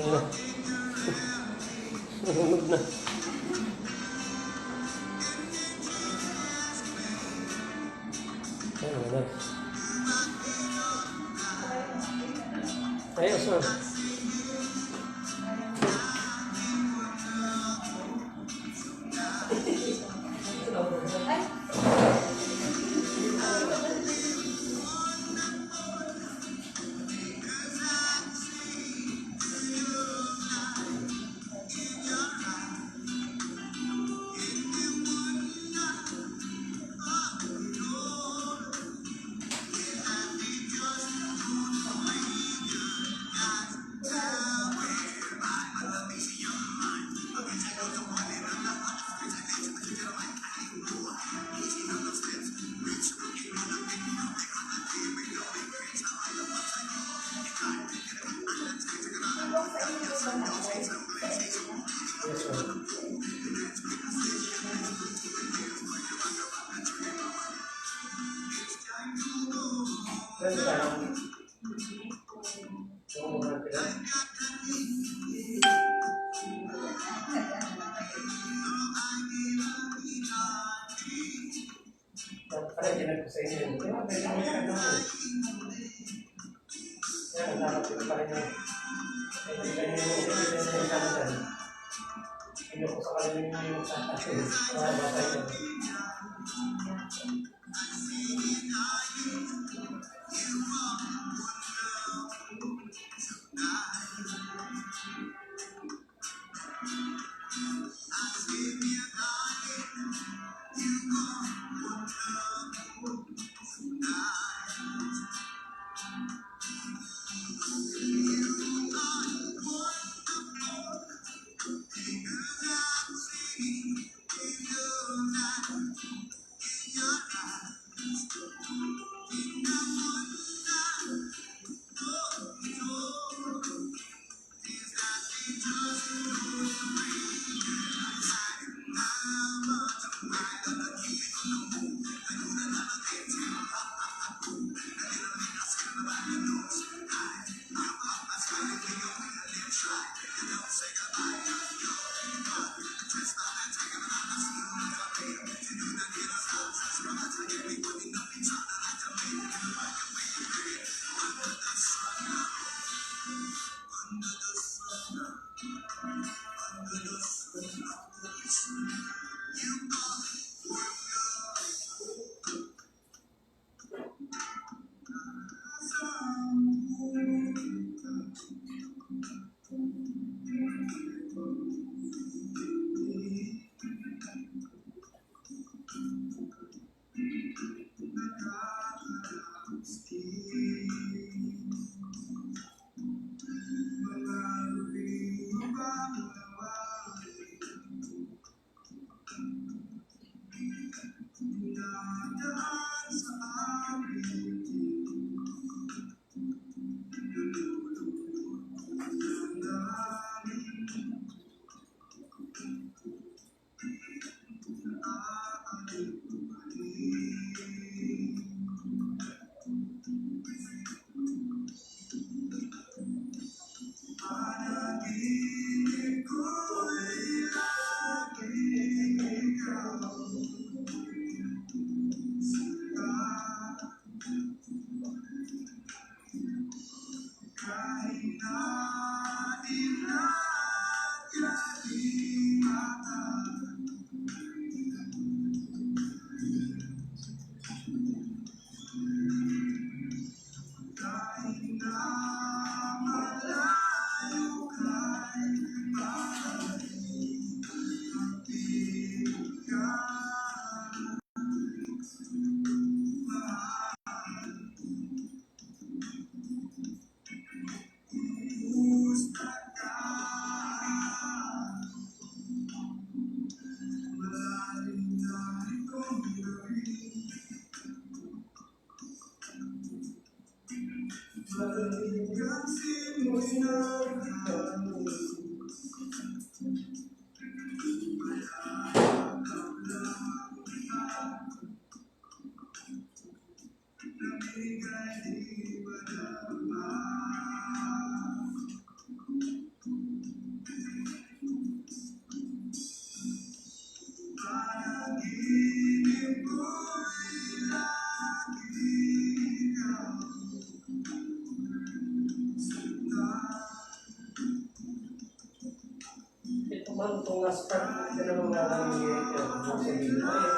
Nahulog na. Ayos, sir.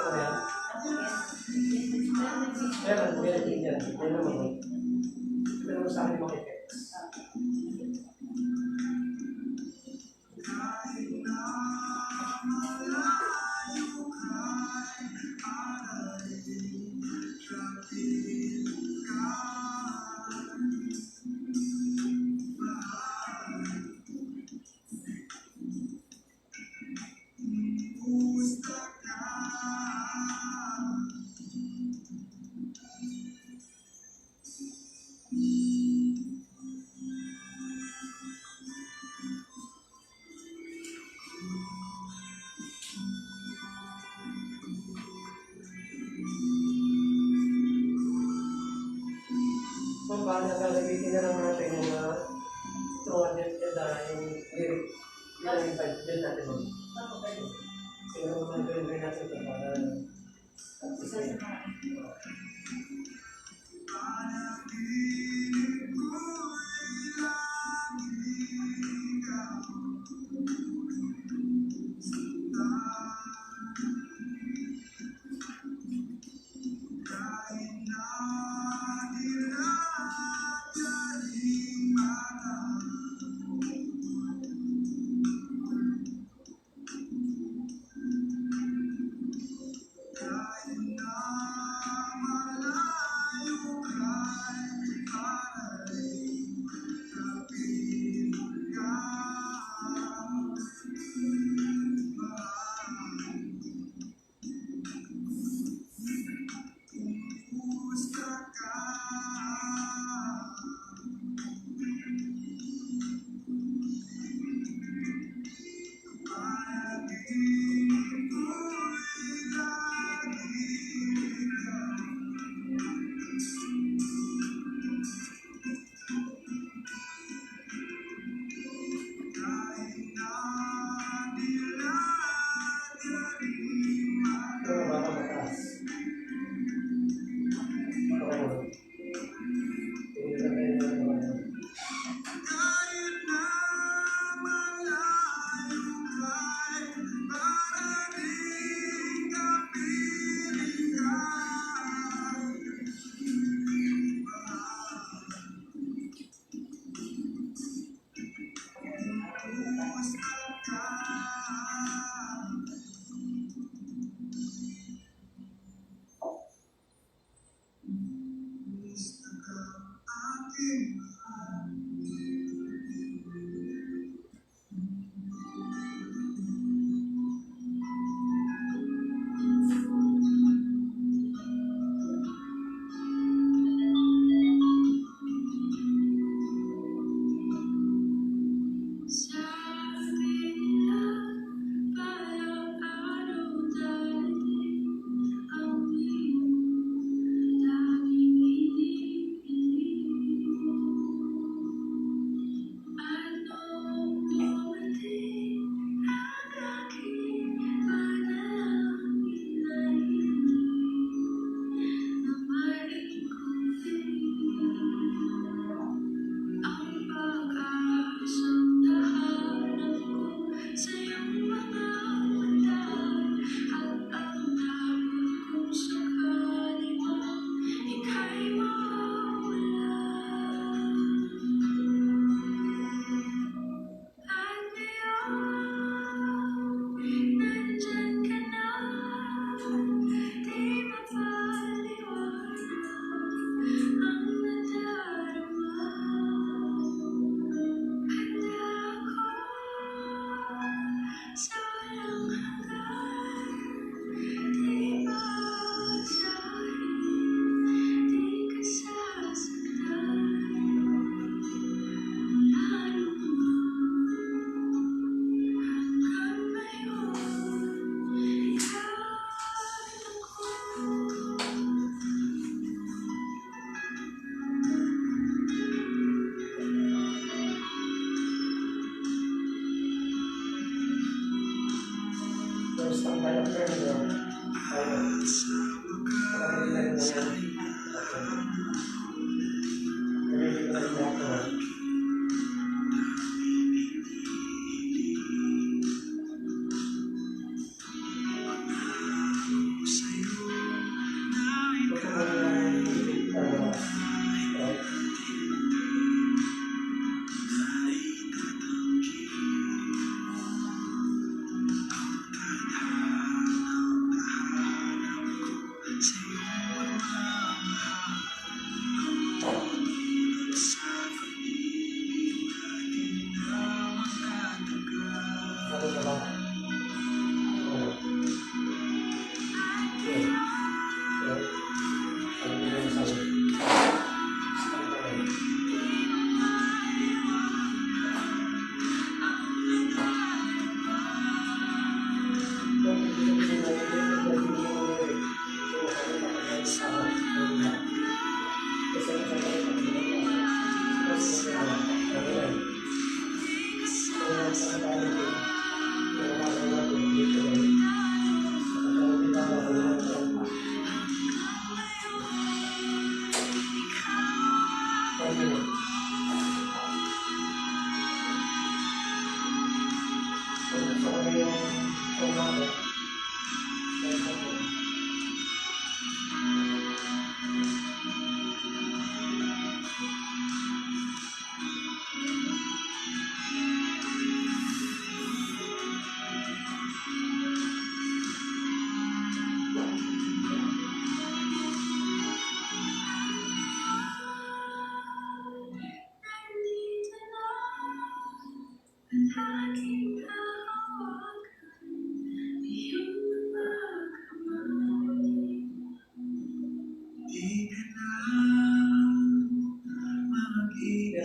ko yan. Meron, meron din yan. Meron mo. Meron mo sa akin makikita. So, paano gagamitin na lang natin yung tuwan niya yung lyric. Yung invite din natin mo. Sino naman gawin natin ito para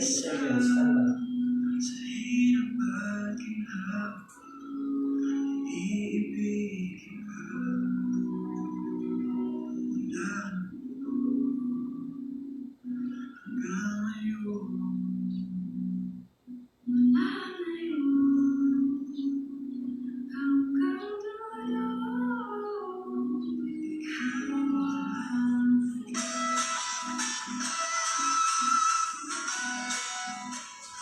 seconds, tanda.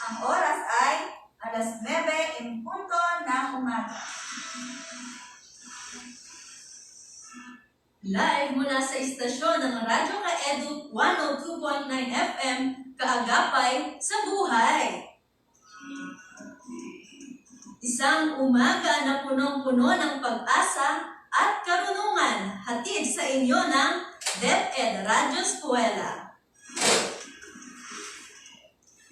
Ang oras ay 9:00 ng umaga. Live mula sa istasyon ng Radyo Ka-Edu 102.9 FM, Kaagapay sa Buhay. Isang umaga na punong-puno ng pag-asa at karunungan, hatid sa inyo ng DepEd Radyo Eskwela.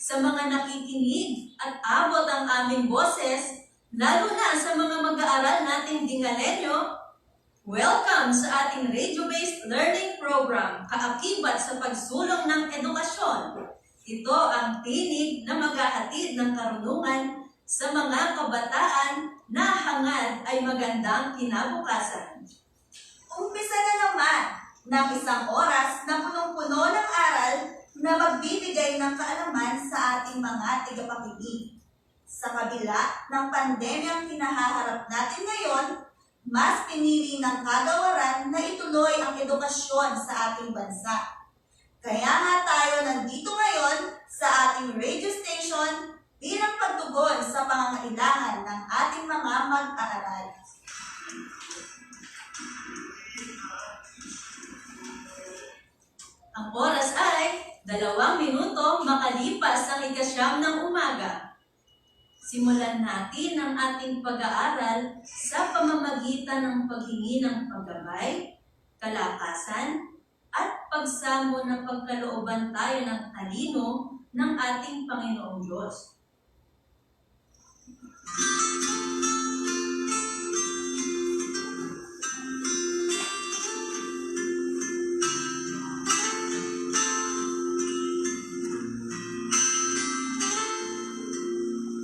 Sa mga nakikinig at abot ang aming boses, lalo na sa mga mag-aaral nating Dingalenyo, welcome sa ating radio-based learning program, kaakibat sa pagsulong ng edukasyon. Ito ang tinig na maghahatid ng karunungan sa mga kabataan na hangad ay magandang kinabukasan. Umpisa na naman ng isang oras na punong-puno ng aral na magbibigay ng kaalaman sa ating mga tagapakinig. Sa kabila ng pandemyang hinaharap natin ngayon, mas pinili ng kagawaran na ituloy ang edukasyon sa ating bansa. Kaya nga tayo nandito ngayon sa ating radio station bilang pagtugon sa pangangailangan ng ating mga mag-aaral. Ang oras ay 2 minuto makalipas ang 9:00 ng umaga. Simulan natin ang ating pag-aaral sa pamamagitan ng paghingi ng paggabay, kalakasan, at pagsamo ng pagkalooban tayo ng talino ng ating Panginoong Diyos.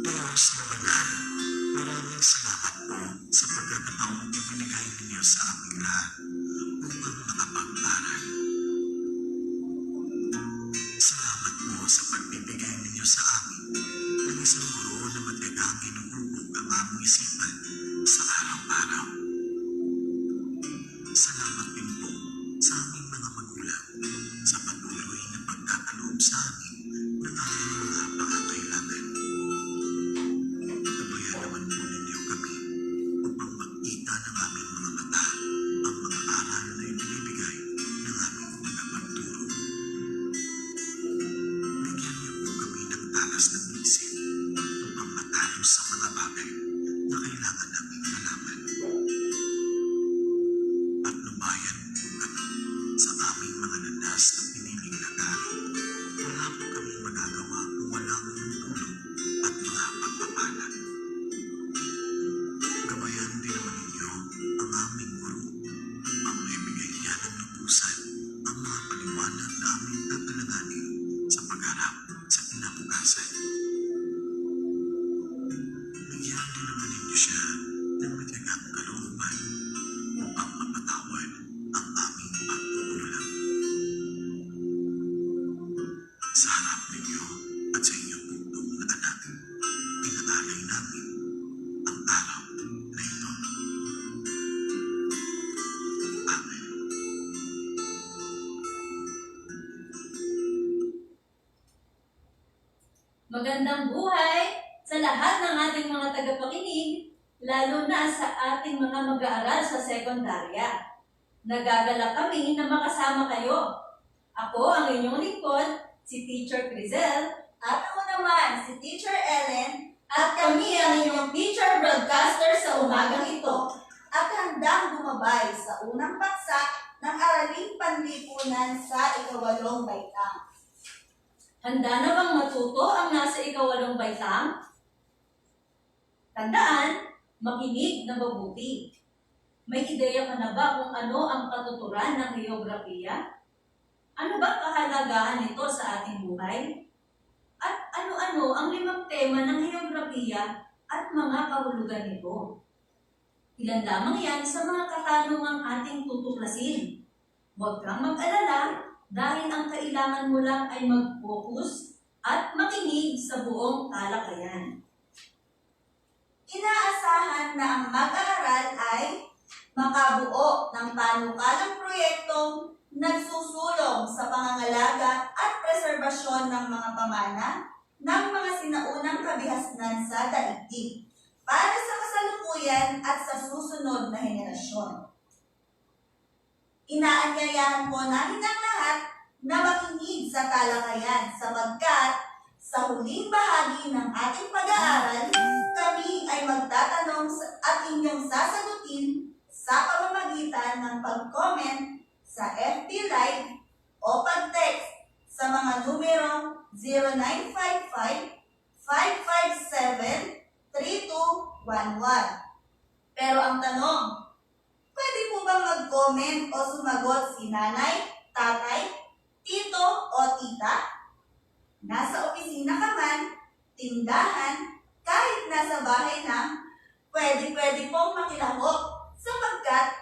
Diyos na banal, maraming salamat po sa pagkakataong ibinigay ninyo sa aming lahat upang makapag-aral. Salamat po sa pagbibigay ninyo sa amin ng isang guro na matigang inuubog ang aming isipan sa araw-araw. Salamat din po sa aming mga magulang sa patuloy na pagkakaloob sa amin ng aming mga pangangailangan. Gabayan naman po ninyo kami upang makita ng aming mga mata ang mga aral na ibinibigay ng aming tagapagturo. Bigyan niyo po kami ng talas ng isip upang matayo sa mga bagay na kailangan namin malaman. At lubayan po kami sa aming mga landas na piniling lagarin. Wala po kami magagawa kung walang inyong tulong at mga pagpapala. Gabayan din naman ninyo ang aming guro upang maibigay niya ng lubusan ang mga paliwanag na aming tatalaganin sa pagharap sa kinabukasan. Bigyan din naman ninyo siya ng matigang kalooban upang mapatawad ang aming pagkukulang. Sa harap ninyo at sa inyong bugtong na anak, inaalay namin ang araw na ito. Amen. Magandang buhay sa lahat ng ating mga tagapakinig, lalo na sa ating mga mag-aaral sa sekundarya. Nagagalak kami na makasama kayo. Ako ang inyong lingkod, si Teacher Crizel, At ako naman, si Teacher Ellen, at kami ang inyong teacher broadcaster sa umagang ito. at handang gumabay sa unang paksa ng Araling Panlipunan sa Ikawalong Baitang. Handa na bang matuto ang nasa 8 baitang? Tandaan, makinig na mabuti. May ideya ka na ba kung ano ang katuturan ng geografiya? Ano ba kahalagahan nito sa ating buhay? At ano-ano ang 5 tema ng heograpiya at mga kahulugan nito. Ilan lamang yan sa mga katanungang ating tutuklasin. Huwag kang mag-alala dahil ang kailangan mo lang ay mag-focus at makinig sa buong talakayan. Inaasahan na ang mag-aaral ay makabuo ng panukalang proyektong nagsusulong sa pangangalaga at preserbasyon ng mga pamana ng mga sinaunang kabihasnan sa daigdig para sa kasalukuyan at sa susunod na henerasyon. Inaanyayahan po namin ang lahat na makinig sa talakayan sapagkat sa huling bahagi ng ating pag-aaral, kami ay magtatanong at inyong sasagutin sa pamamagitan ng pag-comment sa FB Live o pag-text sa mga numerong 0955-557-3211. Pero ang tanong, pwede po bang mag-comment o sumagot si nanay, tatay, tito o tita? Nasa opisina ka man, tindahan, kahit nasa bahay na, pwede pong makilahok sapagkat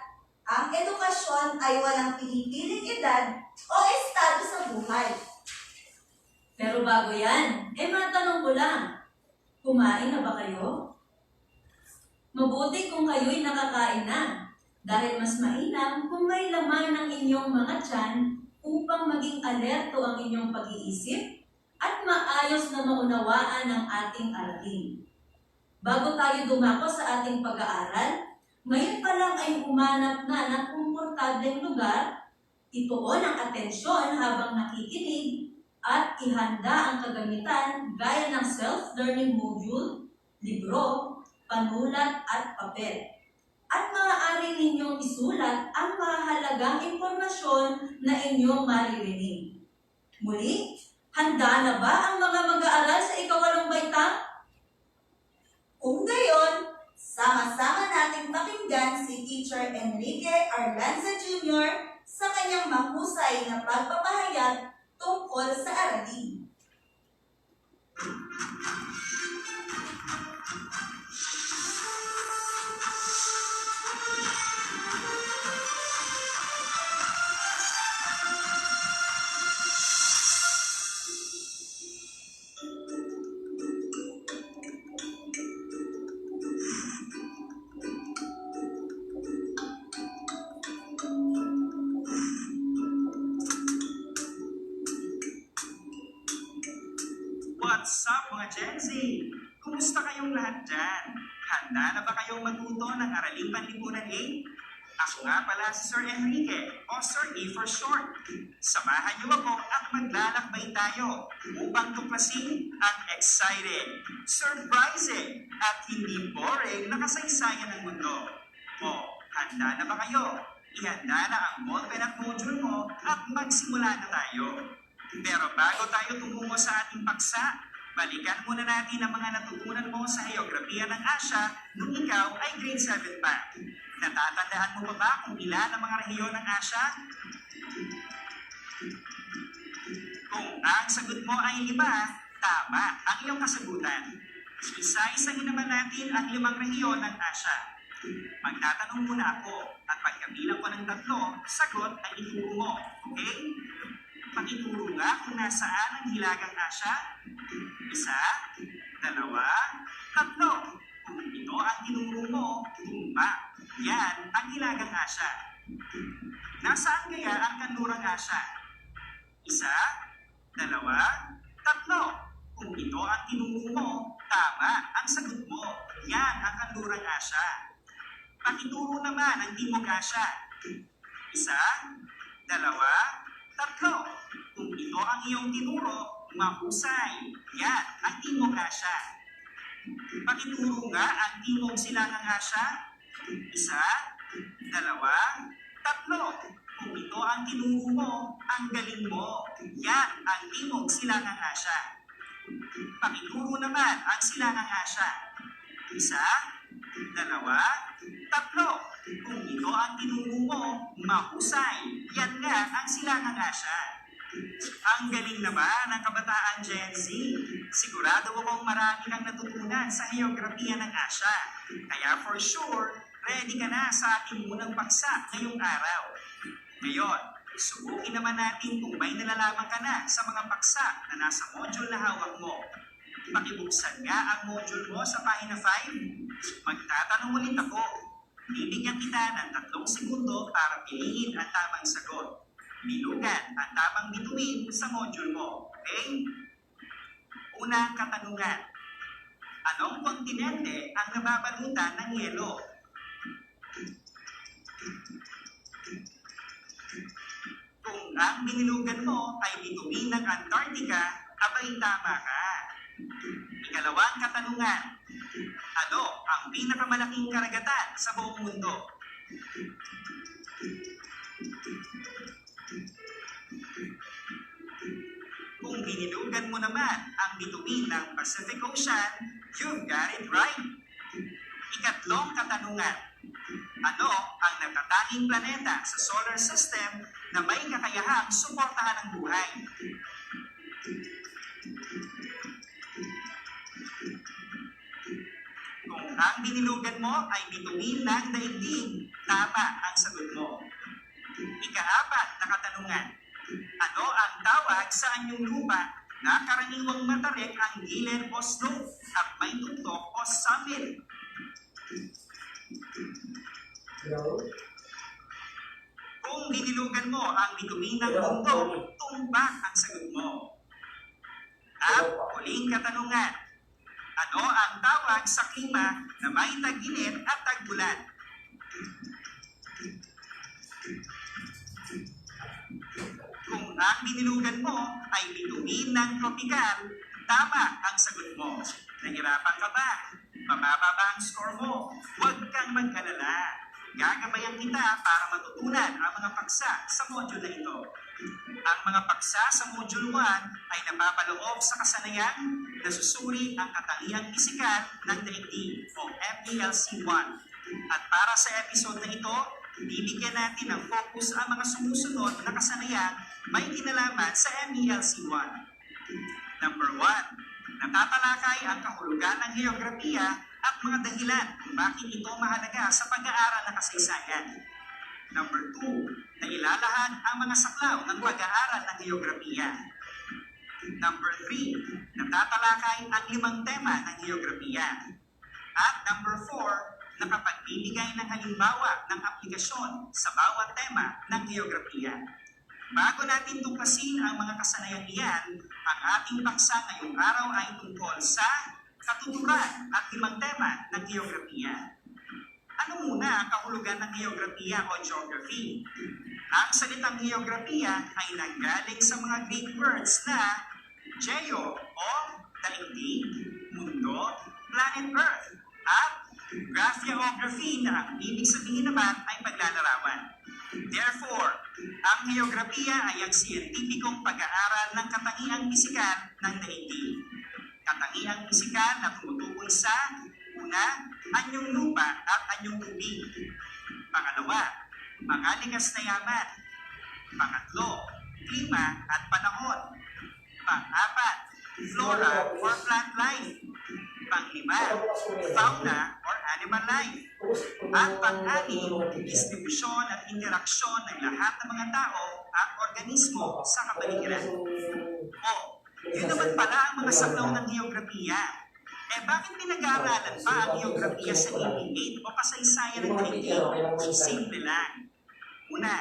ang edukasyon ay walang pinipiling edad o estado sa buhay. Pero bago yan, matanong ko lang, kumain na ba kayo? Mabuti kung kayo'y nakakain na, dahil mas mainam kung may laman ng inyong mga tiyan upang maging alerto ang inyong pag-iisip at maayos na maunawaan ang ating aralin. Bago tayo dumako sa ating pag-aaral, ngayon pa lang ay humanap na ng komportableng lugar, ituon ang atensyon habang nakikinig, at ihanda ang kagamitan gaya ng self-learning module, libro, panulat at papel. At maaari ninyong isulat ang mahalagang impormasyon na inyong maririnig. Muli, handa na ba ang mga mag-aaral sa ika-8 baitang? Kung gayon, sama-sama nating pakinggan si Teacher Enrique Arlanza Jr. sa kanyang mahusay na pagpapahayag tungkol sa aralin. What's up mga Gen Z? Kumusta kayong lahat dyan? Handa na ba kayong matuto ng Araling Panlipunan A? Ako nga pala si Sir Enrique, o Sir E for short. Samahan niyo ako at maglalakbay tayo upang tuklasin ang exciting, surprising, at hindi boring na kasaysayan ng mundo. O, handa na ba kayo? Ihanda na ang ballpen at module mo at magsimula na tayo. Pero bago tayo tumungo sa ating paksa, balikan muna natin ang mga natutunan mo sa heograpiya ng Asya nung ikaw ay grade 7 pa. Natatandaan mo pa ba kung ilan ang mga rehiyon ng Asya? Kung ang sagot mo ay 5, tama ang iyong kasagutan. Isa-isahin naman natin ang 5 rehiyon ng Asya. Magtatanong muna ako at pagkabilang ko ng 3, sagot ay ituro mo. Okay? Pakituro nga kung nasaan ang Hilagang Asya. 1, 2, 3. Kung ito ang tinuro mo, tumpa. Yan ang Hilagang Asya. Nasaan kaya ang Kanlurang Asya? 1, 2, 3. Kung ito ang tinuro mo, tama ang sagot mo. Yan ang Kanlurang Asya. Pakituro naman ang Timog Asya. 1, 2, 3. Kung ito ang iyong tinuro, mahusay. Yan ang Timog Asya. Pakituro nga ang Timog Silangang Asya. 1, 2, 3. Kung ito ang tinuro mo, ang galing mo. Yan ang Timog Silangang Asya. Pakituro naman ang Silangang Asya. 1, 2, 3. Kung ito ang tinuro mo, mahusay. Yan nga ang Silangang Asya. Ang galing naman ng kabataan Gen Z. Sigurado akong marami kang natutunan sa geografiya ng Asya. Kaya for sure, ready ka na sa ating unang paksa ngayong araw. Ngayon, subukin naman natin kung may nalalaman ka na sa mga paksa na nasa module na hawak mo. Pakibuksan nga ang module mo sa pahina 5. Magtatanong ulit ako. Bibigyan kita ng 3 segundo para piliin ang tamang sagot. Bilugan ang tamang bituin sa module mo. Okay? Unang katanungan. Anong kontinente ang nababalutan ng yelo? Kung ang binilugan mo ay bituin ng Antarctica, abay tama ka. Ikalawang katanungan. Ano ang pinakamalaking karagatan sa buong mundo? Kung binilugan mo naman ang bituin ng Pacific Ocean, you've got it right. Ikatlong katanungan. Ano ang natatanging planeta sa solar system na may kakayahang suportahan ang buhay? Kung ang binilugan mo ay bituin ng daigdig, tama ang sagot mo. Ika-4 na katanungan. Ano ang tawag sa anyong lupa na karaniwang matarik ang gilid o slope at may tuktok o summit? Kung binilugan mo ang bituin ng mundo, tumbak ang sagot mo. At huling katanungan. Ano ang tawag sa klima na may tag-init at tag-ulan? Kung ang binilugan mo ay bituin ng tropikal, tama ang sagot mo. Nahirapan ka ba? Mababa ba ang score mo? Huwag kang mag-alala. Gagabayan kita para matutunan ang mga paksa sa module na ito. Ang mga paksa sa module 1 ay napapaloob sa kasanayan na susuri ang katangiang pisikal ng daigdig o MELC 1. At para sa episode na ito, bibigyan natin ng focus ang mga sumusunod na kasanayang may kinalaman sa MELC 1. Number 1, natatalakay ang kahulugan ng geografiya at mga dahilan kung bakit ito mahalaga sa pag-aaral ng kasaysayan. Number 2, nailalahan ang mga saklaw ng pag-aaral ng geografiya. Number 3, natatalakay ang 5 tema ng geografiya. At number 4, nakapagbibigay ng halimbawa ng aplikasyon sa bawat tema ng geografiya. Bago natin tuklasin ang mga kasanayang iyan, ang ating paksa ngayong araw ay tungkol sa katuturan at 5 tema ng geografiya. Ano muna ang kahulugan ng geografiya o geography? Ang salitang geografiya ay nanggaling sa mga Greek words na geo o daigdig, mundo, planet Earth, at graphia-ography na ang ibig sabihin naman ay paglalarawan. Therefore, ang geografiya ay ang siyentipikong pag-aaral ng katangiang pisikal ng daigdig. Katangiang pisikal na tumutukoy sa una, anyong lupa at anyong tubig. Pangalawa, mga likas na yaman. Pangatlo, klima at panahon. Pang-apat, flora or plant life. Pang-5, fauna or animal life. At pang-6, distribusyon at interaksyon ng lahat ng mga tao at organismo sa kapaligiran. O, yun naman pala ang mga saklaw ng geografiya. Bakit pinag-aaralan pa ang geografiya sa AP8 o kasaysayan ng daigdig? Simple lang. Una,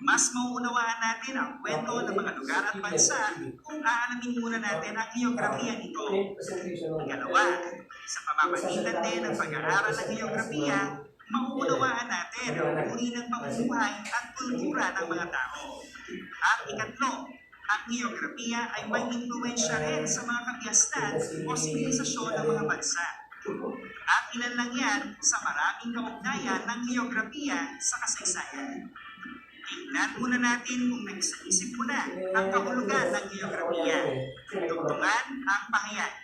mas mauunawaan natin ang kwento ng mga lugar at bansa kung aalamin muna natin ang geografiya nito. Ikalawa, sa pamamagitan din ng pag-aaral ng geografiya, mauunawaan natin ang uri ng pamumuhay at kultura ng mga tao. At ikatlo, ang geografiya ay may impluwensya rin sa mga kabiasnan o sibilisasyon ng mga bansa. At ilan lang yan sa maraming kaugnayan ng geografiya sa kasaysayan. Tingnan muna natin kung nag-isip mo na ang kahulugan ng geografiya. Tugtungan ang pahayag.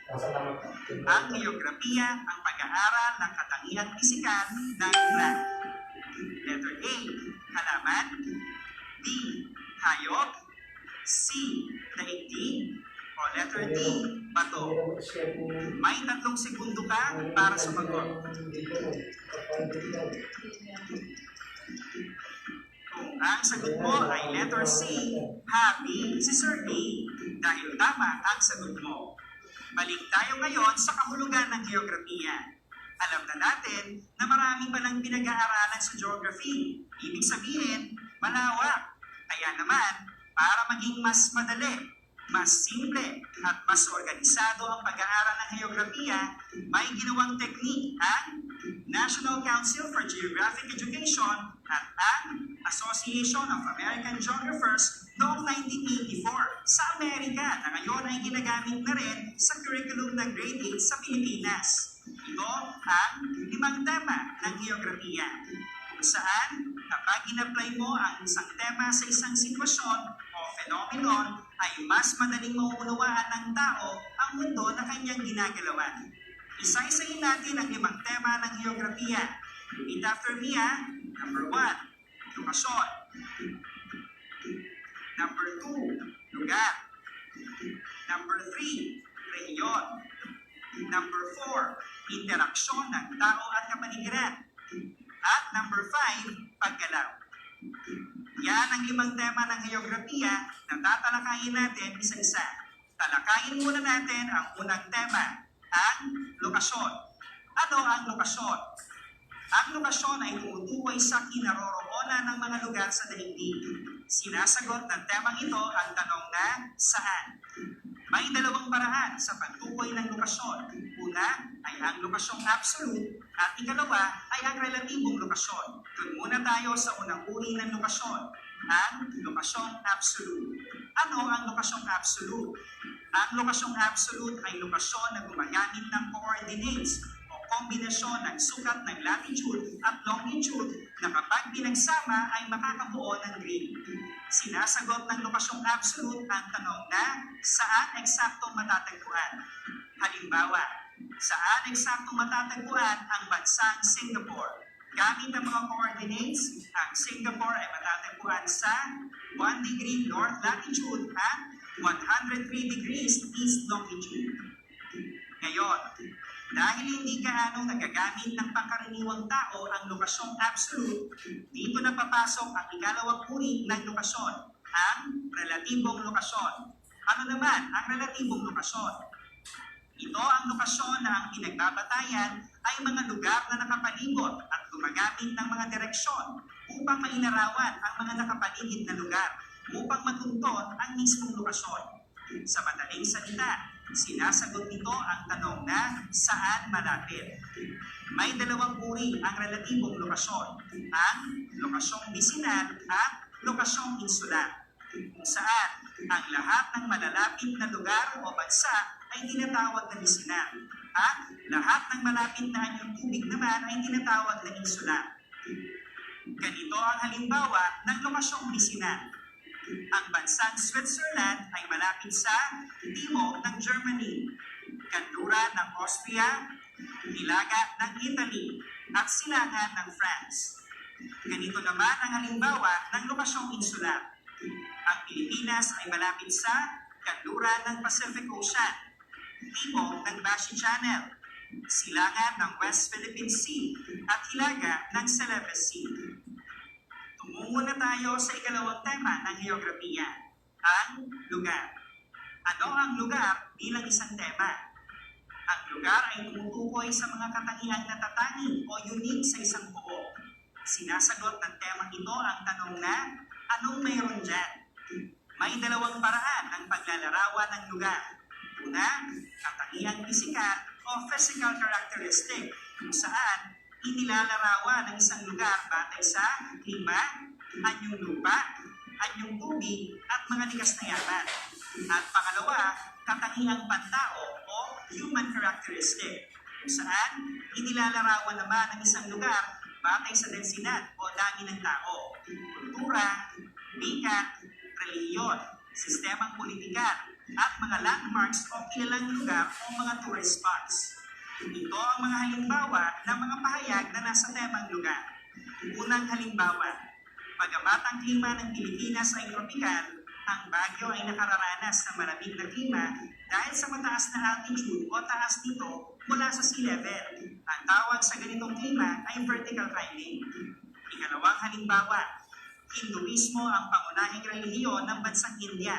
Ang geografiya ang pag-aaral ng katangiang pisikal ng lugar. Letter A, halaman. B, hayop. C. Daigdig. O letter D. Hindi Bato. naman share ni... May 3 segundo ka para sumagot. Kung ang sagot mo ay letter C, happy si Sir A dahil tama ang sagot mo. Balik tayo ngayon sa kahulugan ng geografiya. Alam na natin na marami pa ng pinag-aaralan sa geography. Ibig sabihin, malawak. Kaya naman, para maging mas madali, mas simple, at mas organisado ang pag-aaral ng geografiya, may ginawang teknik ang National Council for Geographic Education at ang Association of American Geographers noong 1984 sa Amerika na ngayon ay ginagamit na rin sa curriculum ng grade 8 sa Pilipinas. Ito ang 5 tema ng geografiya, kung saan kapag in-apply mo ang isang tema sa isang sitwasyon o phenomenon, ay mas madaling mauunawaan ng tao ang mundo na kanyang ginagalawan. Isa-isahin natin ang 5 tema ng geografiya. Repeat after me, ha? Number 1, lokasyon. Number 2, lugar. Number 3, rehiyon. Number 4, interaksyon ng tao at kapaligiran. At number 5, paggalaw. Yan ang 5 tema ng geografiya na tatalakayin natin isa-isa. Talakayin muna natin ang unang tema, ang lokasyon. Ano ang lokasyon? Ang lokasyon ay tumutukoy sa kinaroroonan ng mga lugar sa daigdig. Sinasagot ng temang ito ang tanong na saan. May 2 paraan sa pagtukoy ng lokasyon. Una ay ang lokasyong absolute at ikalawa ay ang relatibong lokasyon. Doon muna tayo sa unang uri ng lokasyon, ang lokasyong absolute. Ano ang lokasyong absolute? Ang lokasyong absolute ay lokasyon na gumagamit ng coordinates o kombinasyon ng sukat ng latitude at longitude na kapag pinagsama ay makakabuo ng grid. Sinasagot ng lokasyong absolute ang tanong na saan eksaktong matatagpuan. Halimbawa, saan eksaktong matatagpuan ang bansang Singapore? Gamit ang mga coordinates, ang Singapore ay matatagpuan sa 1 degree north latitude at 103 degrees east longitude. Ngayon, dahil hindi gaano nagagamit ng pangkaraniwang tao ang lokasyong absolute, dito na papasok ang ikalawang uri ng lokasyon, ang relatibong lokasyon. Ano naman ang relatibong lokasyon? Ito ang lokasyon na ang pinagbabatayan ay mga lugar na nakapalibot at gumagamit ng mga direksyon upang mainarawan ang mga nakapaligid na lugar upang matunton ang mismong lokasyon. Sa madaling salita, sinasagot nito ang tanong na saan malapit. May 2 uri ang relatibong lokasyon, ang lokasyong bisinal at lokasyong insular, kung saan ang lahat ng malalapit na lugar o bansa ay tinatawag na bisinal at lahat ng malapit na anyong tubig naman ay tinatawag na insular. Ganito ang halimbawa ng lokasyong bisinal. Ang bansang Switzerland ay malapit sa timog ng Germany, kanluran ng Austria, hilaga ng Italy, at silangan ng France. Ganito naman ang halimbawa ng lokasyong insular. Ang Pilipinas ay malapit sa kanluran ng Pacific Ocean, timog ng Bashi Channel, silangan ng West Philippine Sea, at hilaga ng Celebes Sea. Tumungo na tayo sa ikalawang tema ng geografiya, ang lugar. Ano ang lugar bilang isang tema? Ang lugar ay tumutukoy sa mga katangiang natatanging o unique sa isang buo. Sinasagot ng temang ito ang tanong na, anong mayroon dyan? May 2 paraan ng paglalarawan ng lugar. Una, katangiang pisikal o physical characteristic, kung saan inilalarawan ng isang lugar batay sa klima, anyong lupa, anyong tubig, at mga likas na yaman. At pangalawa, katangiang pantao o human characteristic, kung saan inilalarawan naman ng isang lugar batay sa densidad o dami ng tao, kultura, wika, relihiyon, sistemang politikal, at mga landmarks o kilalang lugar o mga tourist spots. Ito ang mga halimbawa ng mga pahayag na nasa temang lugar. Unang halimbawa, bagamat ang klima ng Pilipinas ay tropikal, Ang Baguio ay nakararanas ng malamig na klima dahil sa mataas na altitude o taas nito mula sa sea level. Ang tawag sa ganitong klima ay vertical climbing. Ikalawang halimbawa, Hinduismo ang pangunahing relihiyon ng bansang India,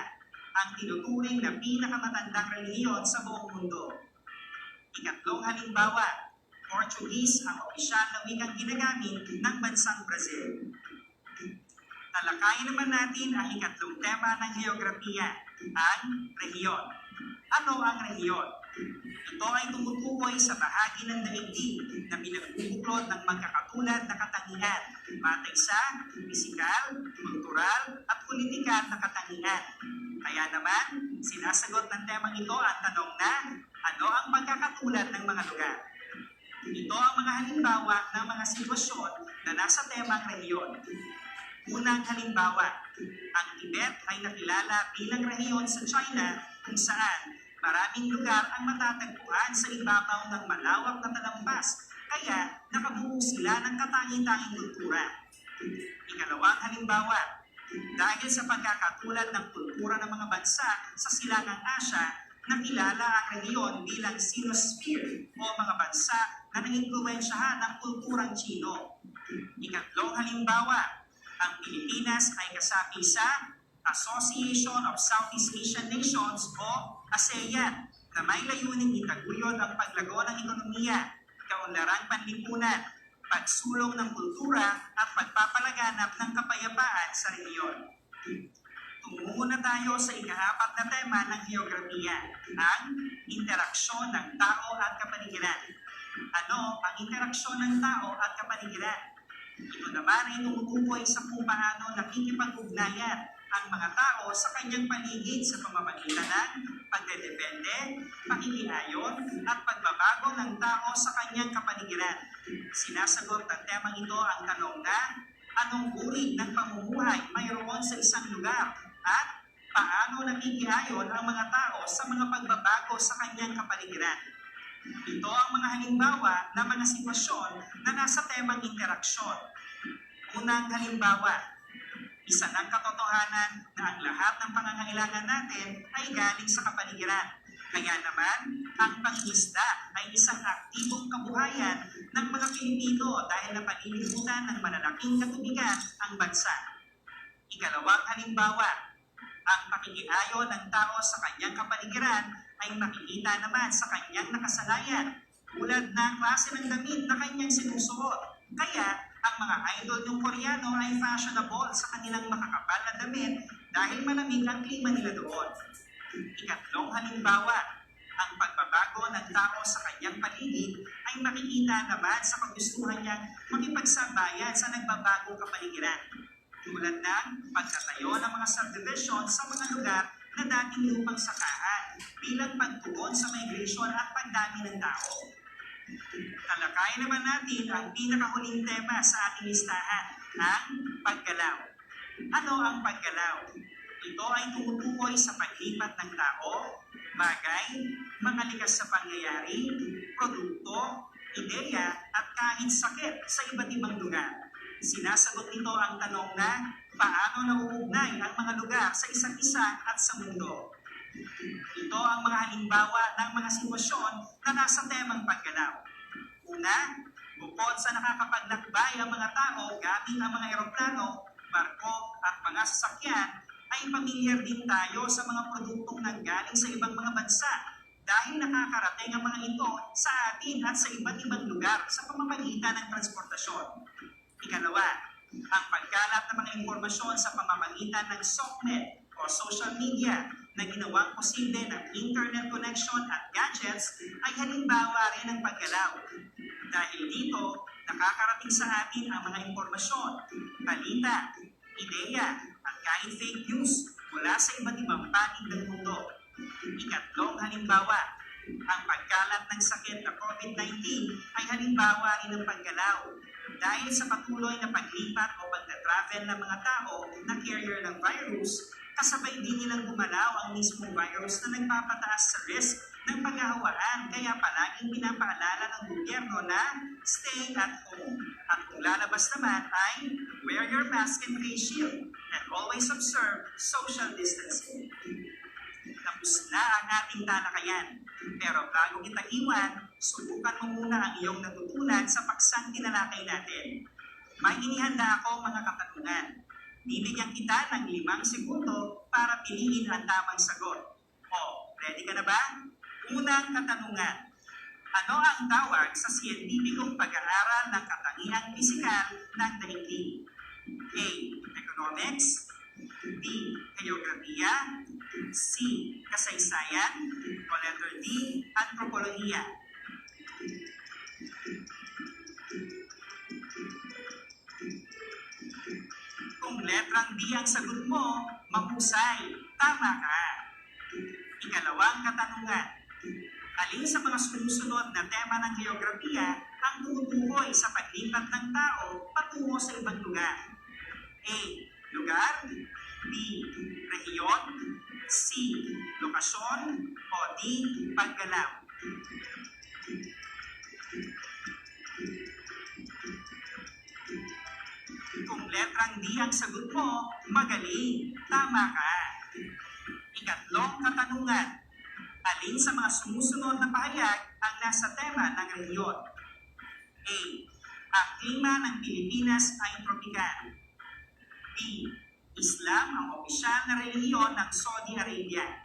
ang tinuturing na pinakamatandang relihiyon sa buong mundo. Ikatlong halimbawa, Portuguese ang opisyal na wikang ginagamit ng bansang Brazil. Talakayin naman natin ang ikatlong tema ng geografiya, ang rehiyon. Ano ang rehiyon? Ito ay tumutukoy sa bahagi ng daigdig na pinagbubuklod ng magkakatulad na katangian, batay sa pisikal, kultural, at politikal na katangian. Kaya naman, sinasagot ng temang ito ang tanong na, ano ang magkakatulad ng mga lugar? Ito ang mga halimbawa ng mga sitwasyon na nasa temang rehiyon. Unang halimbawa, ang Tibet ay nakilala bilang rehiyon sa China kung saan maraming lugar ang matatagpuan sa ibabaw ng malawak na talampas, kaya nakabuo sila ng katangi-tanging kultura. Ikalawang halimbawa, dahil sa pagkakatulad ng kultura ng mga bansa sa silangang Asya, nakilala ang rehiyon bilang Sinosphere o mga bansa na nangimpluwensyahan ng kulturang Chino. Ikatlong halimbawa, ang Pilipinas ay kasapi sa Association of Southeast Asian Nations o ASEAN na may layuning itaguyod ang paglago ng ekonomiya, kaunlarang panlipunan, pagsulong ng kultura at pagpapalaganap ng kapayapaan sa rehiyon. Tungo na tayo sa ika-4 na tema ng geografiya, ang interaksyon ng tao at kapaligiran. Ano ang interaksyon ng tao at kapaligiran? Ito naman ay tumutukoy sa kung paano nakikipag-ugnayan ang mga tao sa kanyang paligid sa pamamagitan ng pagdedepende, pakikiayon, at pagbabago ng tao sa kanyang kapaligiran. Sinasagot ng temang ito ang tanong na, anong uri ng pamumuhay mayroon sa isang lugar at paano nakikiayon ang mga tao sa mga pagbabago sa kanyang kapaligiran. Ito ang mga halimbawa ng mga sitwasyon na nasa temang interaksyon. Unang halimbawa, isa ng katotohanan na ang lahat ng pangangailangan natin ay galing sa kapaligiran. Kaya naman, ang pangingisda ay isang aktibong kabuhayan ng mga Pilipino dahil napalilibutan ng malalaking katubigan ang bansa. Ikalawang halimbawa, ang pakikiayon ng tao sa kanyang kapaligiran ay makikita naman sa kanyang nakasanayan, tulad ng klase ng damit na kanyang sinusuot. Kaya, ang mga idol ng Koreano ay fashionable sa kanilang makakapal na damit dahil malamig ang klima nila doon. Ikatlong halimbawa, ang pagbabago ng tao sa kanyang paligid ay makikita naman sa kagustuhan niyang makipagsabayan sa nagbabagong kapaligiran, tulad ng pagtatayo ng mga subdivision sa mga lugar na dating lupang sakahan bilang pagtugon sa migration at pagdami ng tao. Talakayin naman natin ang pinakahuling tema sa ating listahan, ang paggalaw. Ano ang paggalaw? Ito ay tumutukoy sa paglipat ng tao, bagay, mga likas sa pangyayari, produkto, ideya, at kahit sakit sa iba't ibang lugar. Sinasagot nito ang tanong na paano nauugnay ang mga lugar sa isa't isa at sa mundo. Ito ang mga halimbawa ng mga sitwasyon na nasa temang paggalaw. Una, bukod sa nakakapaglakbay ang mga tao gamit ang mga eroplano, barko at mga sasakyan, ay pamilyar din tayo sa mga produktong nanggaling sa ibang mga bansa dahil nakakarating ang mga ito sa atin at sa iba't ibang lugar sa pamamagitan ng transportasyon. Ikalawa, ang pagkalat ng mga impormasyon sa pamamagitan ng SOCMED o social media na ginawang posible ng internet connection at gadgets ay halimbawa rin ng paggalaw. Dahil dito, nakakarating sa atin ang mga impormasyon, balita, ideya, at kahit fake news mula sa iba't ibang panig ng mundo. Ikatlong halimbawa, ang pagkalat ng sakit na COVID-19 ay halimbawa rin ng paggalaw. Dahil sa patuloy na paglipat o pagta-travel ng mga tao na carrier ng virus, kasabay din nilang gumalaw ang mismong virus na nagpapataas sa risk ng paghahawaan kaya palaging pinapaalala ng gobyerno na stay at home. At kung lalabas naman ay wear your mask and face shield and always observe social distancing. Tapos na ang ating talakayan. Pero bago kita iwan, subukan mo muna ang iyong natutunan sa paksang tinalakay natin. May inihanda ako mga katanungan. Bibigyan kita ng 5 segundo para piliin ang tamang sagot. O, ready ka na ba? Unang katanungan. Ano ang tawag sa siyentipikong pag-aaral ng katangiang pisikal ng daigdig? A. Economics. B. Geografiya. C. Kasaysayan. O letter D. Antropolohiya. Kung letrang D ang sagot mo, mahusay. Tama ka. Ikalawang katanungan. Alin sa mga sumusunod na tema ng geografiya ang tumutukoy sa paglipat ng tao patungo sa ibang lugar? A. Lugar. B. Rehiyon. C. Lokasyon. O D. Paggalaw. Kung letrang D ang sagot mo, magaling. Tama ka. Ikatlong katanungan. Alin sa mga sumusunod na pahayag ang nasa tema ng rehiyon? A. Ang klima ng Pilipinas ay tropikal. B. Islam ang opisyal na relihiyon ng Saudi Arabia.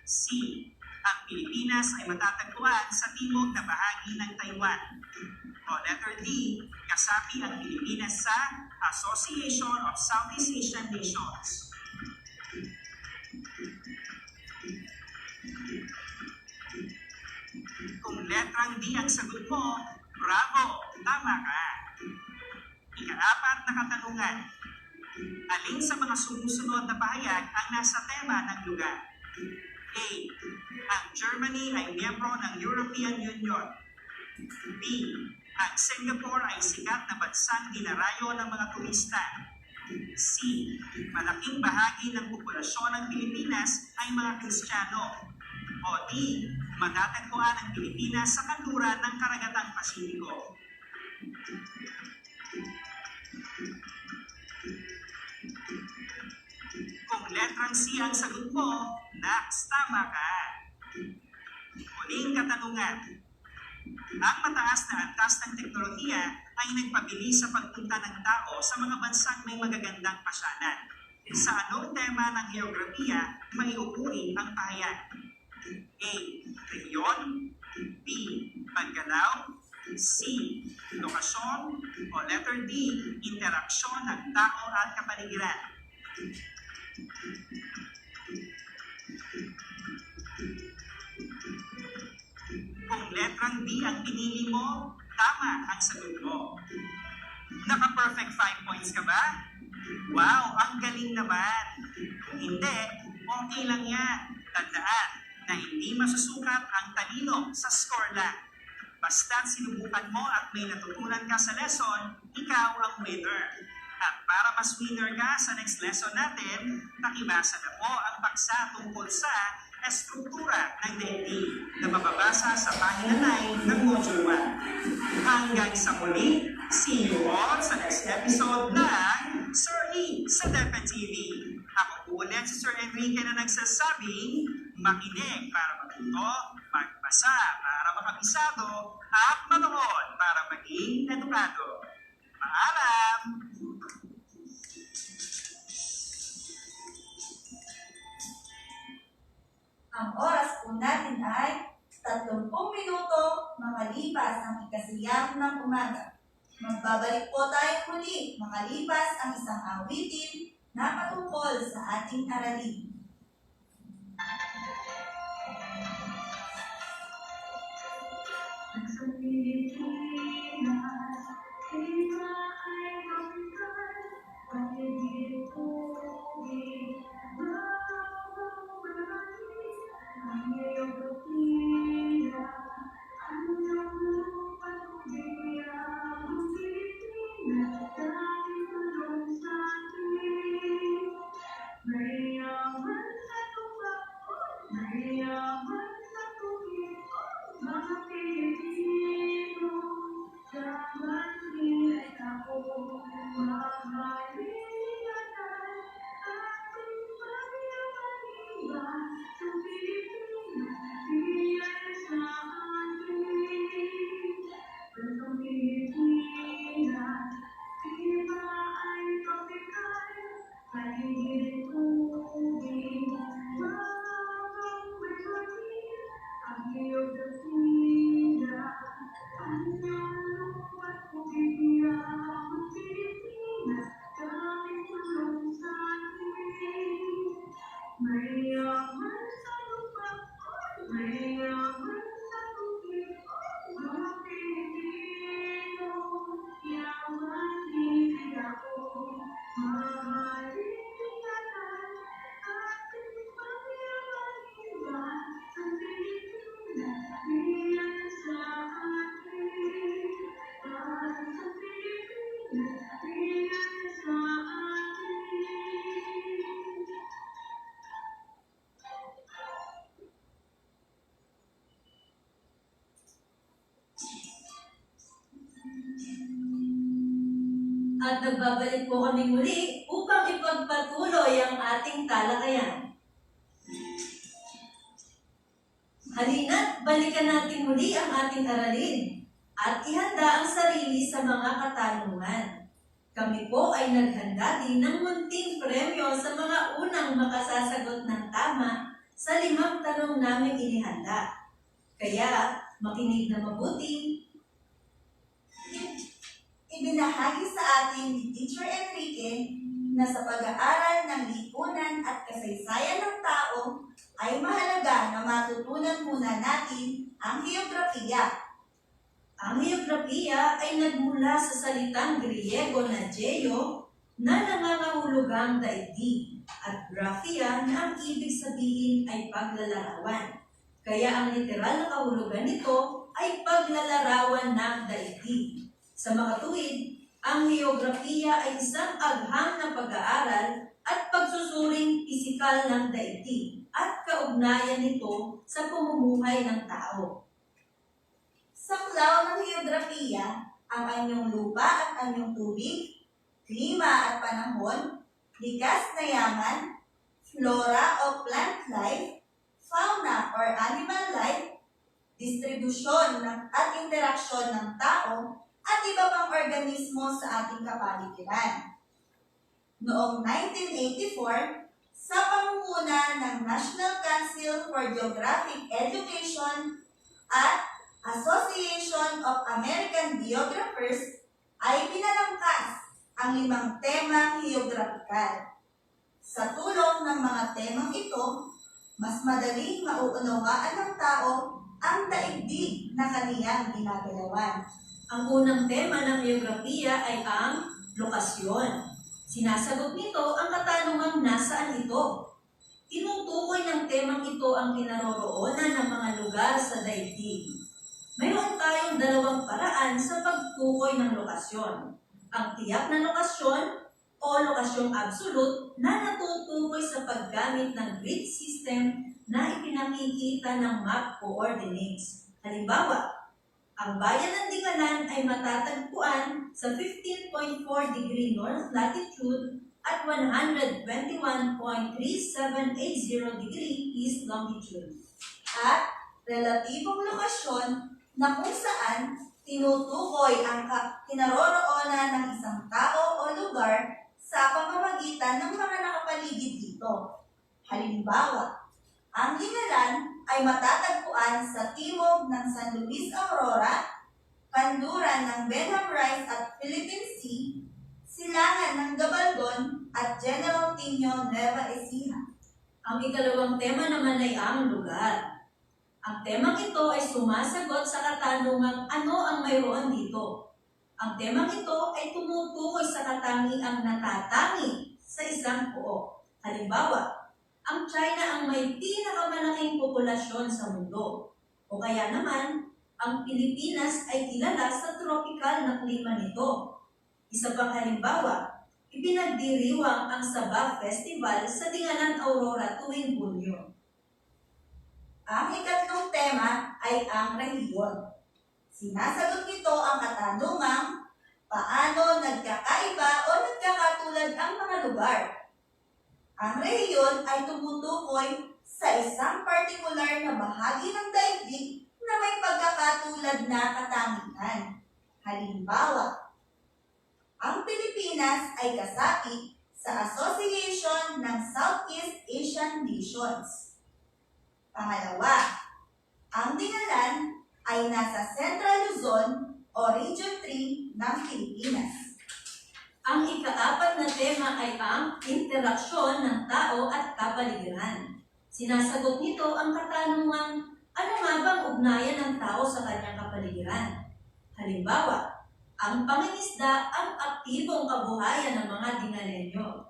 C. Ang Pilipinas ay matatagpuan sa timog na bahagi ng Taiwan. O letter D. Kasapi ang Pilipinas sa Association of Southeast Asian Nations. Kung letrang D ang sagot mo, bravo! Tama ka! Ika-4 na katanungan. Alin sa mga sumusunod na pahayag ang nasa tema ng lugar? A. Ang Germany ay miyembro ng European Union. B. Ang Singapore ay sikat na bansang dinarayo ng mga turista. C. Malaking bahagi ng populasyon ng Pilipinas ay mga Kristiyano. O D. Matatagpuan ang Pilipinas sa kanluran ng Karagatang Pasifiko. Kung letrang C ang sagot mo, naks, tama ka. Huling katanungan. Ang mataas na antas ng teknolohiya ay nagpabilis sa pagpunta ng tao sa mga bansang may magagandang pasyanan. Sa anong tema ng geografiya may uuri ang pahayag? A. Rehiyon. B. Paggalaw. C. Lokasyon. O letter D. Interaksyon ng tao at kapaligiran. Kung letrang D ang pinili mo, tama ang sagot mo. Naka-perfect 5 points ka ba? Wow, ang galing naman. Kung hindi, okay lang yan. Tandaan na hindi masusukat ang talino sa score lang. Basta't sinubukan mo at may natutunan ka sa lesson, ikaw ang winner. At para mas winner ka sa next lesson natin, nakibasa na po ang paksa tungkol sa estruktura ng daigdig na mababasa sa pahina 9 ng Module 1. Hanggang sa muli, see you all sa next episode ng Sir E sa DepEd TV. Ako po ulit si Sir Enrique na nagsasabing, makinig para matuto, magbasa para makabisado, at manood para maging edukado. Paalam! Ang oras po natin ay 30 minuto makalipas ang ikasiyam ng umaga. Magbabalik po tayo muli makalipas ang isang awitin na patungkol sa ating aralin. Sa Pilipinas, iba ay bangkay, paligid tubig, mababalik, ang iyong rutina, ang iyong lupa tubig, ang Pilipinas, dahil tulong sa atin, may Mayaman sa lupa, mayaman sa tubig, mga Pilipino, yaman ibig ako. Mahalin natin ating pangyayaring iba sa Pilipinas, biyan sa atin. Para sa Pilipinas, biyan sa atin. At nagbabalik po kami muli upang ipagpatuloy ang ating talakayan. Halina't balikan natin muli ang ating aralin at ihanda ang sarili sa mga katanungan. Kami po ay naghanda din ng munting premyo sa mga unang makasasagot ng tama sa 5 tanong namin inihanda. Kaya makinig na mabuti. Ibinahagi sa atin ni Teacher Enrique na sa pag-aaral ng lipunan at kasaysayan ng tao ay mahalaga na matutunan muna natin ang heograpiya. Ang heograpiya ay nagmula sa salitang Griego na geo na nangangahulugang daigdig at grafia na ang ibig sabihin ay paglalarawan. Kaya ang literal na kahulugan nito ay paglalarawan ng daigdig. Sa makatuwid, ang heograpiya ay isang agham na pag-aaral at pagsusuring pisikal ng daigdig at kaugnayan nito sa pamumuhay ng tao. Sa klaw ng heograpiya, ang anyong lupa at anyong tubig, klima at panahon, likas na yaman, flora o plant life, fauna or animal life, distribusyon at interaksyon ng tao, at iba pang organismo sa ating kapaligiran. Noong 1984, sa pangunguna ng National Council for Geographic Education at Association of American Geographers, ay pinalangkas ang 5 temang heographikal. Sa tulong ng mga temang ito, mas madaling mauunawaan ng tao ang daigdig na kaniyang ginagalawan. Ang unang tema ng heograpiya ay ang lokasyon. Sinasagot nito ang katanungang nasaan ito. Tinutukoy ng temang ito ang kinaroroonan ng mga lugar sa daigdig. Mayroon tayong 2 paraan sa pagtukoy ng lokasyon. Ang tiyak na lokasyon o lokasyong absolute na natutukoy sa paggamit ng grid system na ipinakikita ng map coordinates. Halimbawa, ang bayan ng Dingalan ay matatagpuan sa 15.4 degree north latitude at 121.3780 degree east longitude. At relatibong lokasyon na kung saan tinutukoy ang kinaroroonan ng isang tao o lugar sa pamamagitan ng mga nakapaligid dito. Halimbawa, ang Dingalan ay matatagpuan sa timog ng San Luis Aurora, kanluran ng Benham Rice at Philippine Sea, silangan ng Gabaldon at General Tino Nueva Ecija. Ang ikalawang tema naman ay ang lugar. Ang temang ito ay sumasagot sa katanungang ano ang mayroon dito. Ang temang ito ay tumutukoy sa katangiang natatangi sa isang buo. Halimbawa, ang China ang may pinakamalaking populasyon sa mundo. O kaya naman, ang Pilipinas ay kilala sa tropical na klima nito. Isa pang halimbawa, ipinagdiriwang ang Sabah Festival sa Dingalan Aurora tuwing Hunyo. Ang ikatlong tema ay ang rehiyon. Sinasagot nito ang katanungang paano nagkakaiba o nagkakatulad ang mga lugar. Ang rehiyon ay tumutukoy sa isang partikular na bahagi ng daigdig na may pagkakatulad na katangian. Halimbawa, ang Pilipinas ay kasapi sa Association ng Southeast Asian Nations. Pangalawa, ang Dingalan ay nasa Central Luzon o Region 3 ng Pilipinas. Ang ika-4 na tema ay ang interaksyon ng tao at kapaligiran. Sinasagot nito ang katanungan, ano nga bang ugnayan ng tao sa kanyang kapaligiran? Halimbawa, ang pangingisda ang aktibong kabuhayan ng mga Dingalenyo.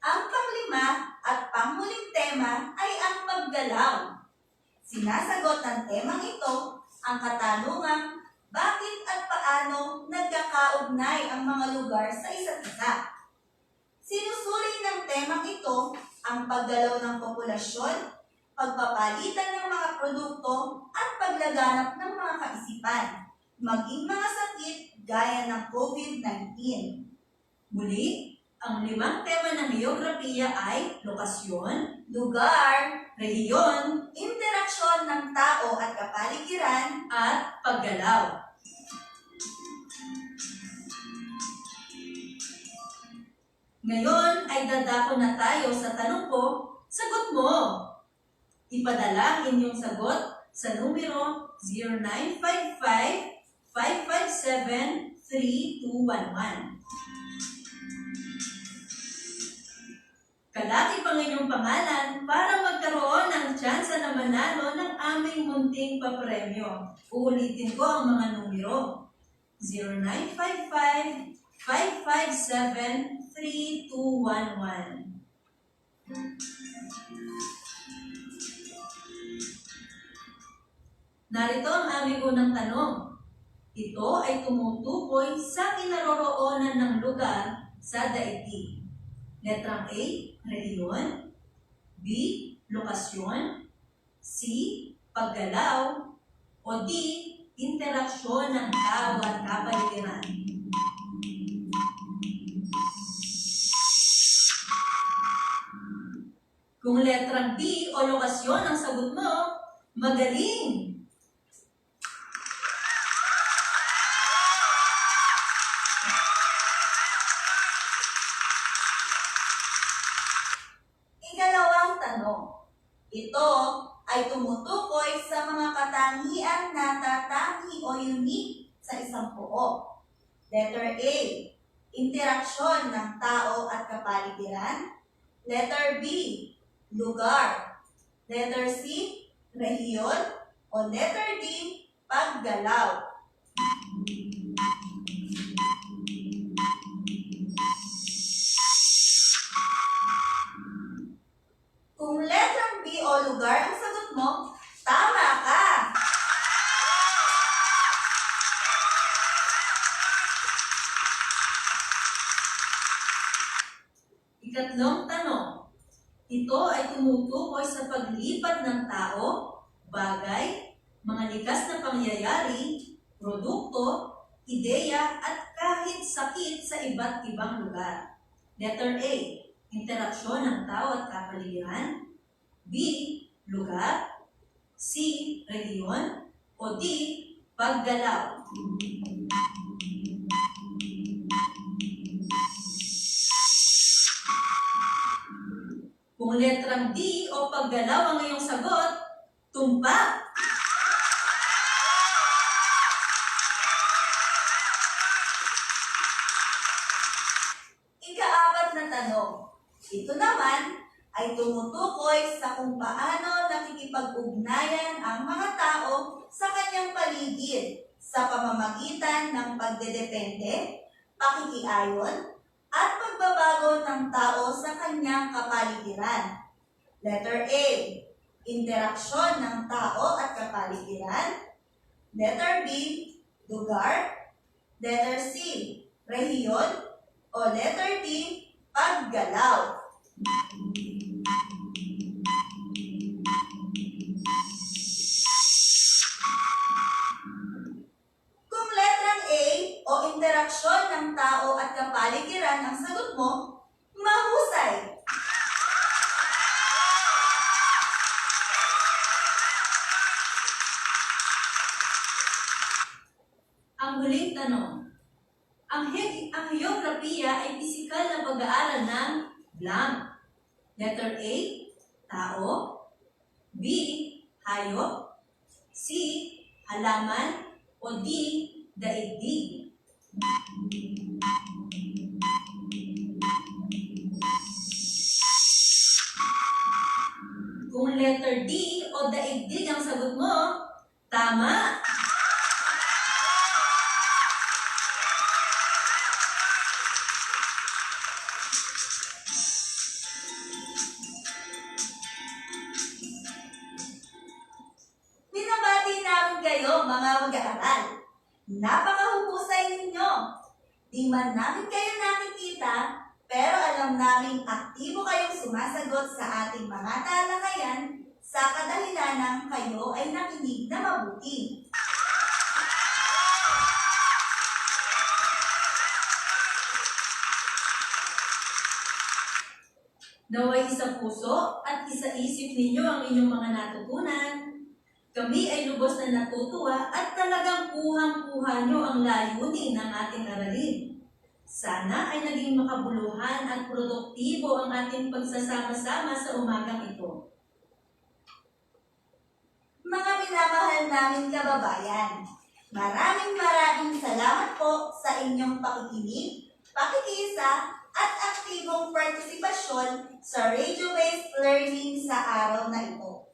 Ang panglima at panghuling tema ay ang paggalaw. Sinasagot ng temang ito ang katanungang bakit at paano nagkakaugnay ang mga lugar sa isa't isa. Sinusuri ng temang ito ang paggalaw ng populasyon, pagpapalitan ng mga produkto at paglaganap ng mga kaisipan, maging mga sakit gaya ng COVID-19. Muli, ang 5 tema ng geografiya ay lokasyon, Lugar, rehiyon, interaksyon ng tao at kapaligiran, at paggalaw. Ngayon ay dadako na tayo sa tanong ko, sagot mo! Ipadala ang inyong sagot sa numero 0955-557-3211. Kalaki pang inyong pangalan para magkaroon ng tsansa na manalo ng aming munting papremyo. Uulitin ko ang mga numero. 0955-557-3211. Narito ang aming unang tanong. Ito ay tumutukoy sa kinaroroonan ng lugar sa daigdig. Letrang A, rehiyon. B, lokasyon. C, paggalaw. O D, interaksyon ng tao at kapaligiran. Kung letrang B o lokasyon ang sagot mo, magaling! Ikalawang tanong. Ito ay tumutukoy sa mga katangian na tatangi o unique sa isang buo. Letter A, interaksyon ng tao at kapaligiran. Letter B, lugar. Letter C, rehiyon. O letter D, paggalaw. Kung letrang B o lugar ang sagot mo, tama ka! Ikatlong tanong. Ito ay tumutukoy sa paglipat ng tao, bagay, mga likas na pangyayari, produkto, ideya at kahit sakit sa iba't ibang lugar. Letter A, interaksyon ng tao at kapaligiran. B, lugar. C, rehiyon. O D, paggalaw. Kung letrang D o paggalaw ang iyong sagot, tumpak! Ika-4 na tanong. Ito naman ay tumutukoy sa kung paano nakikipag-ugnayan ang mga tao sa kanyang paligid sa pamamagitan ng pagdedepende, pakikiayon, at pagbabago ng tao sa kanyang kapaligiran. Letter A, interaksyon ng tao at kapaligiran. Letter B, lugar. Letter C, rehiyon. O letter D, paggalaw. Kung letrang A o interaksyon ng tao at kapaligiran ang sagot mo, mahusay! Letter A, tao. B, hayop. C, halaman. O D, daigdig. Kung letter D o daigdig ang sagot mo, tama! Binabati namin kayo, mga mag-aaral. Napakahusay ninyo. Di man namin kayo nakikita, pero alam naming aktibo kayong sumasagot sa ating mga talakayan sa kadahilanang kayo ay nakinig na mabuti. Naway isa puso at isa isip ninyo ang inyong mga natutunan. Kami ay lubos na natutuwa at talagang kuhang-kuha nyo ang layunin ng ating aralin. Sana ay naging makabuluhan at produktibo ang ating pagsasama-sama sa umagang ito. Mga minamahal namin kababayan, maraming salamat po sa inyong pakikinig, pakikiisa, at aktibong partisipasyon sa radio-based learning sa araw na ito.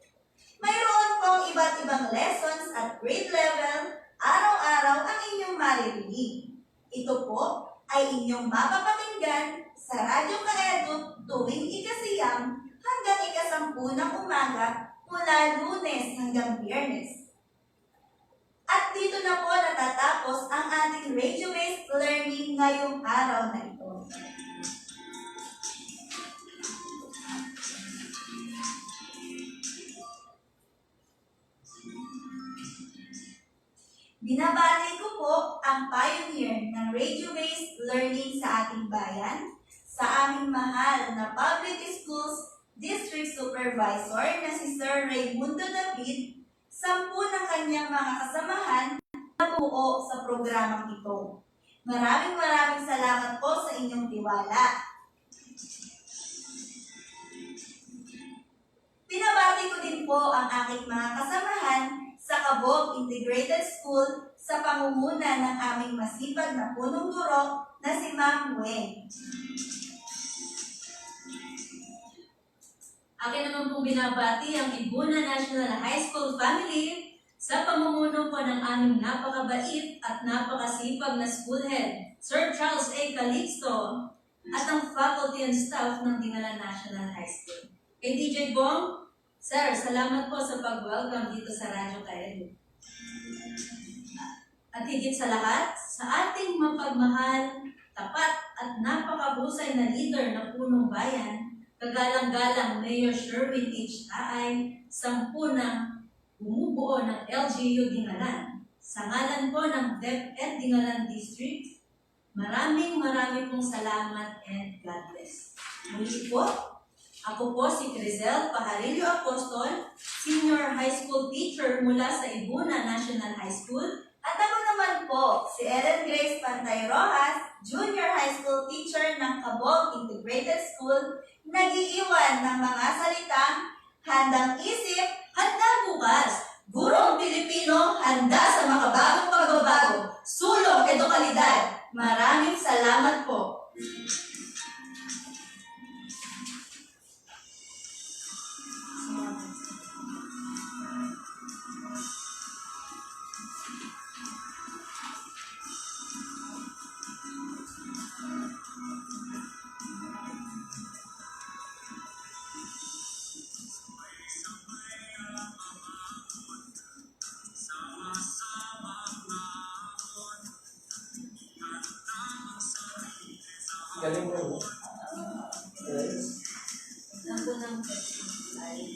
Mayroon pong iba't ibang lessons at grade level, araw-araw ang inyong maririnig. Ito po ay inyong mapapakinggan sa Radyo Kaedu tuwing ikasiyam hanggang ikasampu ng umaga mula Lunes hanggang Biyernes. At dito na po natatapos ang ating radio-based learning ngayong araw na ito. Binabati ko po ang pioneer ng radio-based learning sa ating bayan, sa aming mahal na Public Schools District Supervisor na si Sir Raimundo David, 10 ng kanyang mga kasamahan na buo sa programang ito. Maraming salamat po sa inyong tiwala. Pinabati ko din po ang aking mga kasamahan sa Cabog Integrated School sa pangunguna ng aming masipag na punong guro na si Ma'am Wen. Akin naman pong binabati ang Ibuna National High School family sa pamumuno po ng aming napakabait at napakasipag na school head, Sir Charles A. Calixto, at ang faculty and staff ng Dingalan National High School. Kay DJ Bong, Sir, salamat po sa pag-welcome dito sa Radyo Kaedu. At higit sa lahat, sa ating mapagmahal, tapat at napakahusay na leader ng punong bayan, kagalang-galang Mayor Sherwin H. Taay, 10 ng bumubuo ng LGU Dingalan. Sa ngalan po ng DepEd Dingalan District, maraming pong salamat and God bless. Muli po, ako po si Crizel Pajarillo Apostol, Senior High School Teacher mula sa Ibuna National High School. At ako naman po, si Ellen Grace Pantay Rojas, Junior High School Teacher ng Cabog Integrated School, nag-iiwan ng mga salitang handang isip, Handa bukas, Gurong Pilipino, handa sa makabagong pagbabago, sulong edukalidad. maraming salamat po. Galing mo, no? Yes. Lang po ng slide.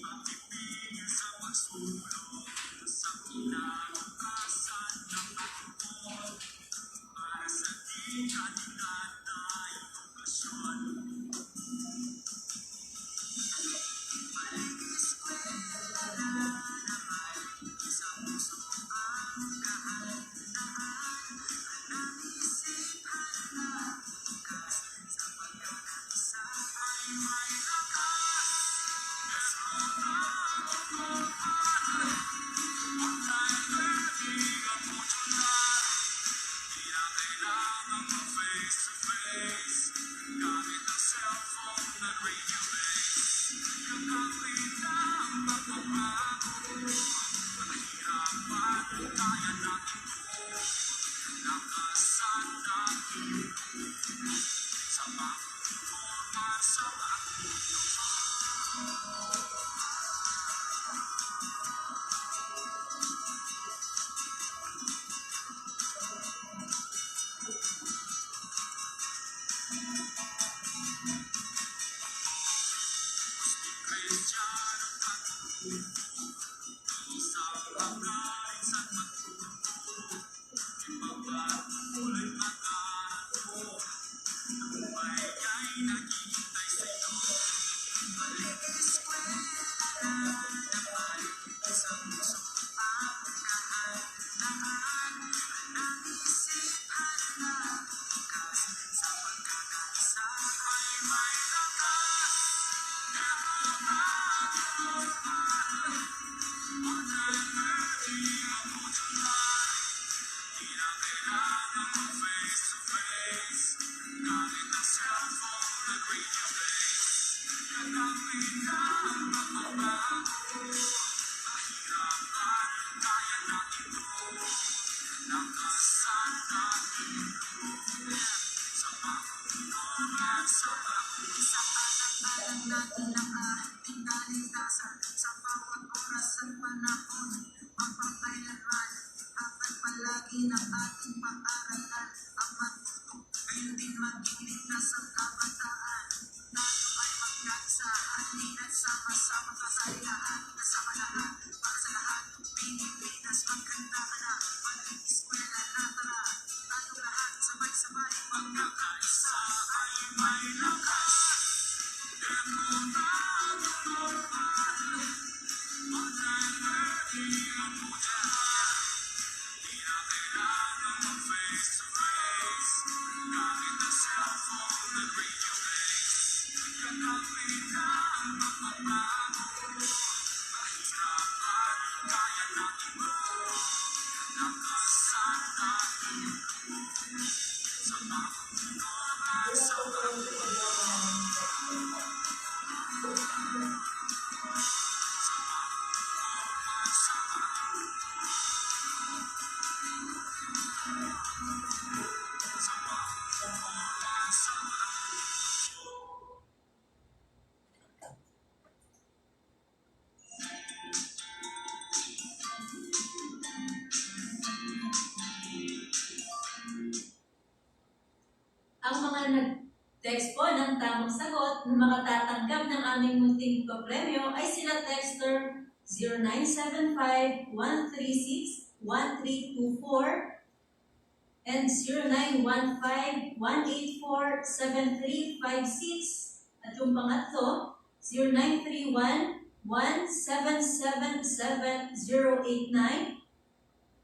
Ang mga nag-text po ng tamang sagot na makatatanggap ng aming munting papremyo ay sila texter 0975-136-1324 and 0915-184-7356 at yung pangatlo 0931-1777089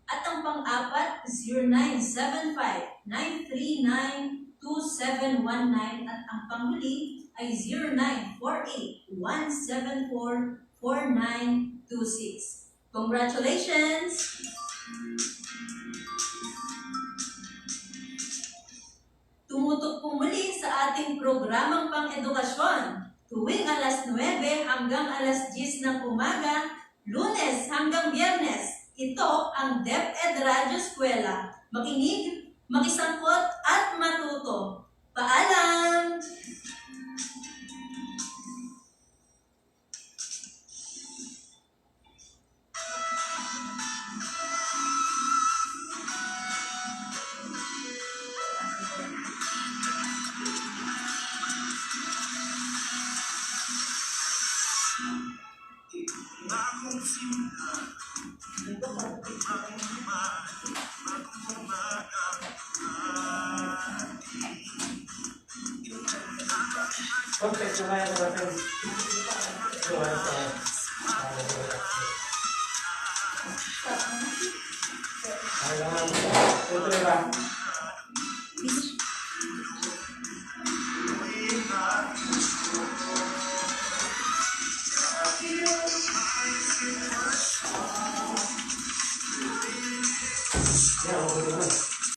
at ang pang-apat 0975-939-2719 at ang panghuli ay 0948-174-4926. Congratulations! Tumutok po muli sa ating programang pang-edukasyon tuwing alas 9 hanggang alas 10 ng umaga, Lunes hanggang Biyernes. Ito ang DepEd Radyo Eskwela. Makinig, makisangkot at matuto. Paalam! Bagong simula, bagong naman, bagong umaga, Okay, sumaya ko natin. Sumaya sa... Ay, naman. Ito ba?